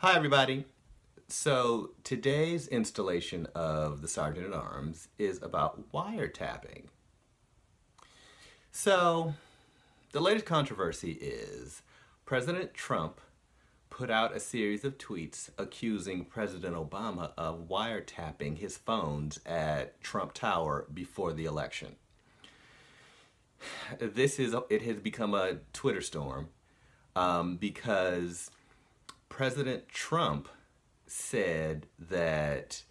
Hi, everybody. So today's installation of the Sergeant at Arms is about wiretapping. So the latest controversy is President Trump put out a series of tweets accusing President Obama of wiretapping his phones at Trump Tower before the election. It has become a Twitter storm because President Trump said that,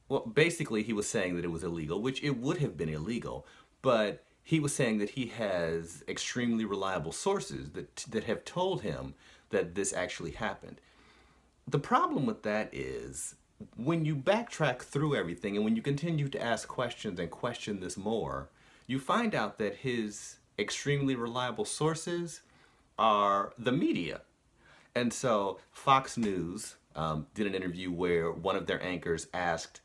well, basically he was saying that it was illegal, which it would have been illegal, but he was saying that he has extremely reliable sources that have told him that this actually happened. The problem with that is when you backtrack through everything and when you continue to ask questions and question this more, you find out that his extremely reliable sources are the media. And so Fox News did an interview where one of their anchors asked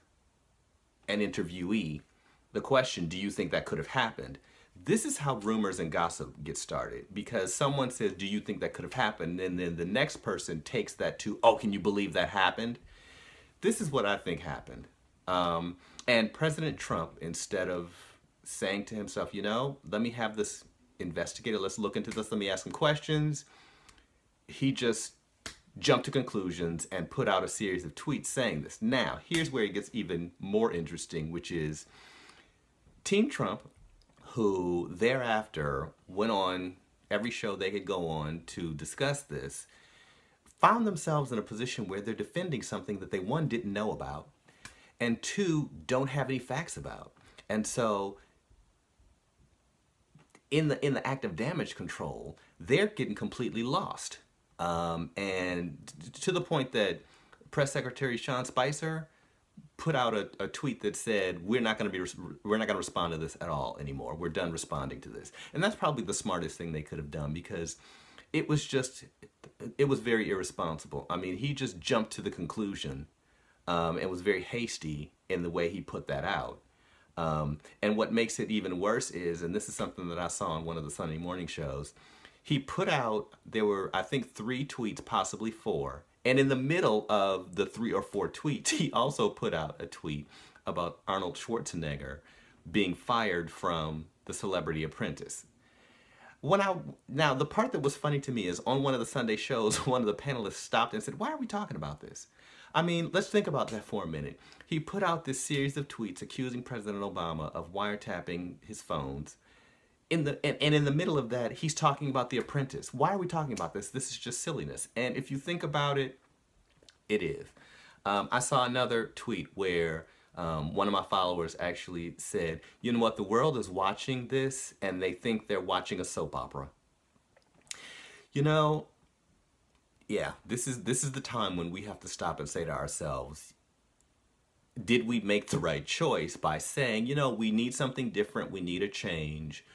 an interviewee the question, do you think that could have happened? This is how rumors and gossip get started, because someone says, do you think that could have happened? And then the next person takes that to, oh, can you believe that happened? This is what I think happened. And President Trump, instead of saying to himself, let me have this investigated, let's look into this, let me ask some questions, he just jumped to conclusions and put out a series of tweets saying this. Now, here's where it gets even more interesting, which is Team Trump, who thereafter went on every show they could go on to discuss this, found themselves in a position where they're defending something that they, one, didn't know about, and two, don't have any facts about. And so in the act of damage control, they're getting completely lost. And to the point that Press Secretary Sean Spicer put out a tweet that said, we're not going to respond to this at all anymore. We're done responding to this. And that's probably the smartest thing they could have done, because it was very irresponsible. I mean, he just jumped to the conclusion and was very hasty in the way he put that out. And what makes it even worse is, and this is something that I saw on one of the Sunday morning shows, he put out, there were, I think, 3 tweets, possibly 4. And in the middle of the 3 or 4 tweets, he also put out a tweet about Arnold Schwarzenegger being fired from The Celebrity Apprentice. Now, the part that was funny to me is on one of the Sunday shows, one of the panelists stopped and said, why are we talking about this? I mean, let's think about that for a minute. He put out this series of tweets accusing President Obama of wiretapping his phones. And in the middle of that, he's talking about The Apprentice. Why are we talking about this? This is just silliness. And if you think about it, it is. I saw another tweet where one of my followers actually said, you know what, the world is watching this and they think they're watching a soap opera. Yeah, this is the time when we have to stop and say to ourselves, did we make the right choice by saying, we need something different, we need a change?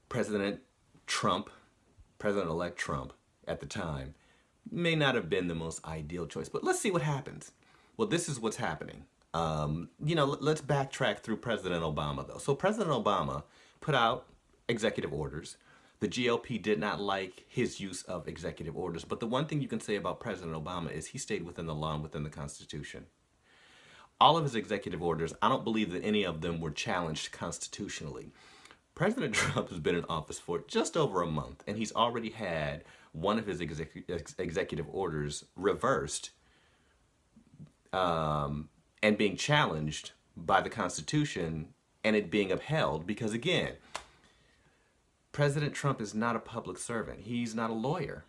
President-elect Trump at the time may not have been the most ideal choice, but let's see what happens. Well, this is what's happening. Let's backtrack through President Obama, though. So President Obama put out executive orders. The GOP did not like his use of executive orders, but the one thing you can say about President Obama is he stayed within the law and within the Constitution. All of his executive orders, I don't believe that any of them were challenged constitutionally. President Trump has been in office for just over a month, and he's already had one of his executive orders reversed and being challenged by the Constitution and it being upheld because, again, President Trump is not a public servant. He's not a lawyer.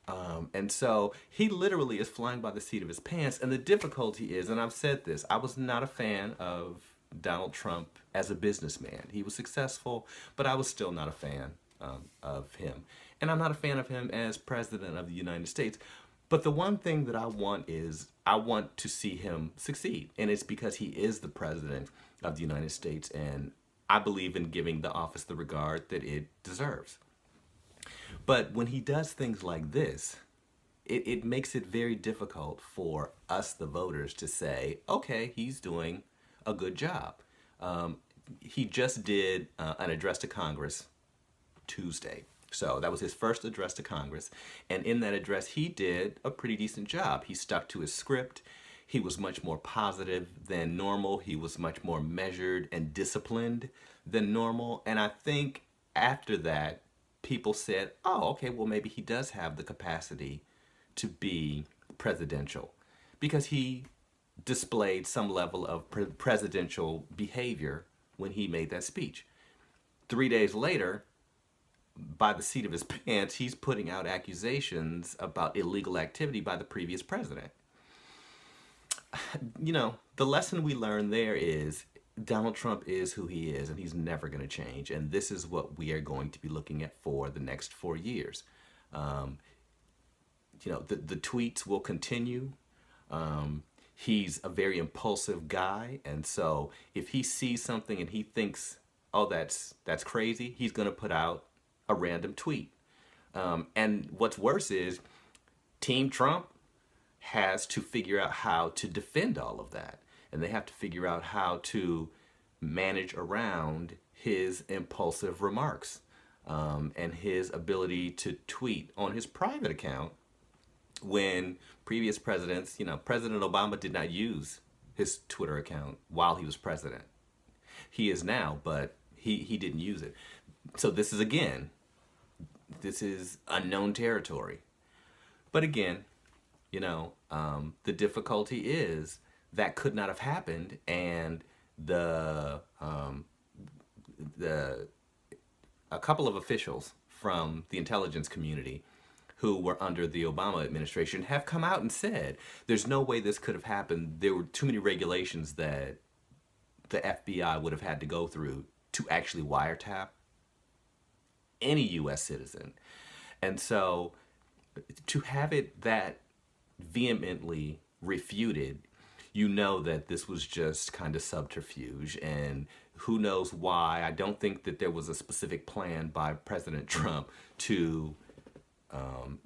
And so he literally is flying by the seat of his pants. And the difficulty is, and I've said this, I was not a fan of Donald Trump as a businessman. He was successful, but I was still not a fan of him. And I'm not a fan of him as president of the United States. But the one thing that I want is I want to see him succeed. And it's because he is the president of the United States. And I believe in giving the office the regard that it deserves. But when he does things like this, it makes it very difficult for us, the voters, to say, okay, he's doing a good job. He just did an address to Congress Tuesday. So that was his first address to Congress. And in that address, he did a pretty decent job. He stuck to his script. He was much more positive than normal. He was much more measured and disciplined than normal. And I think after that, people said, oh, okay, well, maybe he does have the capacity to be presidential, because he displayed some level of presidential behavior when he made that speech. 3 days later, by the seat of his pants, he's putting out accusations about illegal activity by the previous president. You know, the lesson we learn there is Donald Trump is who he is, and he's never going to change. And this is what we are going to be looking at for the next 4 years. You know, the tweets will continue. He's a very impulsive guy, and so if he sees something and he thinks, oh, that's crazy, he's going to put out a random tweet. And what's worse is Team Trump has to figure out how to defend all of that. And they have to figure out how to manage around his impulsive remarks and his ability to tweet on his private account when previous presidents, you know, President Obama did not use his Twitter account while he was president. He is now, but he didn't use it. So this is, again, this is unknown territory. But again, you know, the difficulty is that could not have happened, and a couple of officials from the intelligence community who were under the Obama administration have come out and said there's no way this could have happened. There were too many regulations that the FBI would have had to go through to actually wiretap any U.S. citizen. And so to have it that vehemently refuted, you know that this was just kind of subterfuge, and who knows why. I don't think that there was a specific plan by President Trump to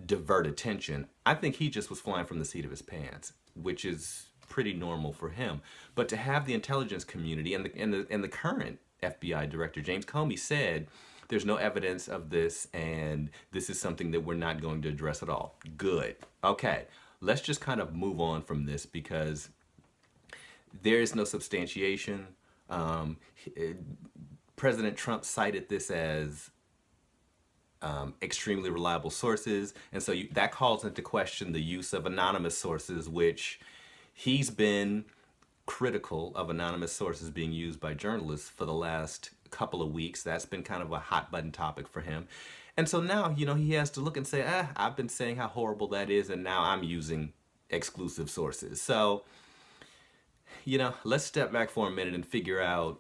divert attention. I think he just was flying from the seat of his pants, which is pretty normal for him. But to have the intelligence community and the current FBI director, James Comey, said there's no evidence of this, and this is something that we're not going to address at all. Good. Okay, let's just kind of move on from this, because there is no substantiation. President Trump cited this as extremely reliable sources, and so that calls into question the use of anonymous sources, which he's been critical of anonymous sources being used by journalists for the last couple of weeks. That's been kind of a hot button topic for him. And so now, you know, he has to look and say, I've been saying how horrible that is, and now I'm using exclusive sources. So, you know, let's step back for a minute and figure out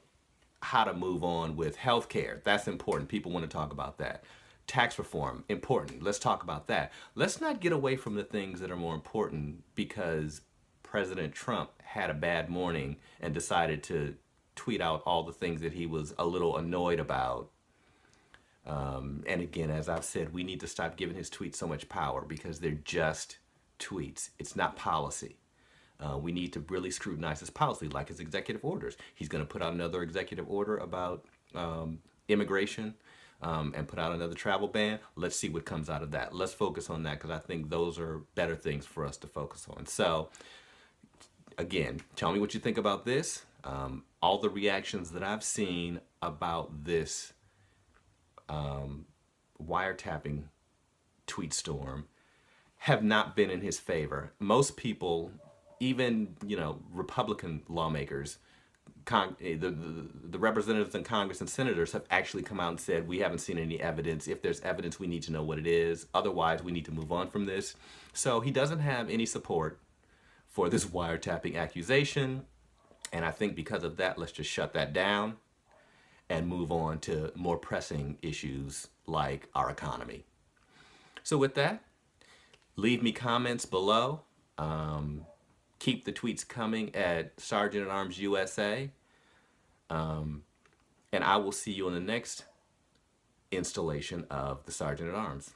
how to move on with healthcare. That's important. People want to talk about that. Tax reform, important. Let's talk about that. Let's not get away from the things that are more important because President Trump had a bad morning and decided to tweet out all the things that he was a little annoyed about. And again, as I've said, we need to stop giving his tweets so much power, because they're just tweets. It's not policy. We need to really scrutinize his policy, like his executive orders. He's going to put out another executive order about immigration and put out another travel ban. Let's see what comes out of that. Let's focus on that, because I think those are better things for us to focus on. So, again, tell me what you think about this. All the reactions that I've seen about this wiretapping tweet storm have not been in his favor. Most people, even, you know, Republican lawmakers, the representatives in Congress and senators have actually come out and said, we haven't seen any evidence. If there's evidence, we need to know what it is. Otherwise, we need to move on from this. So he doesn't have any support for this wiretapping accusation. And I think because of that, let's just shut that down and move on to more pressing issues like our economy. So with that, leave me comments below. Keep the tweets coming at Sergeant at Arms USA. And I will see you in the next installation of the Sergeant at Arms.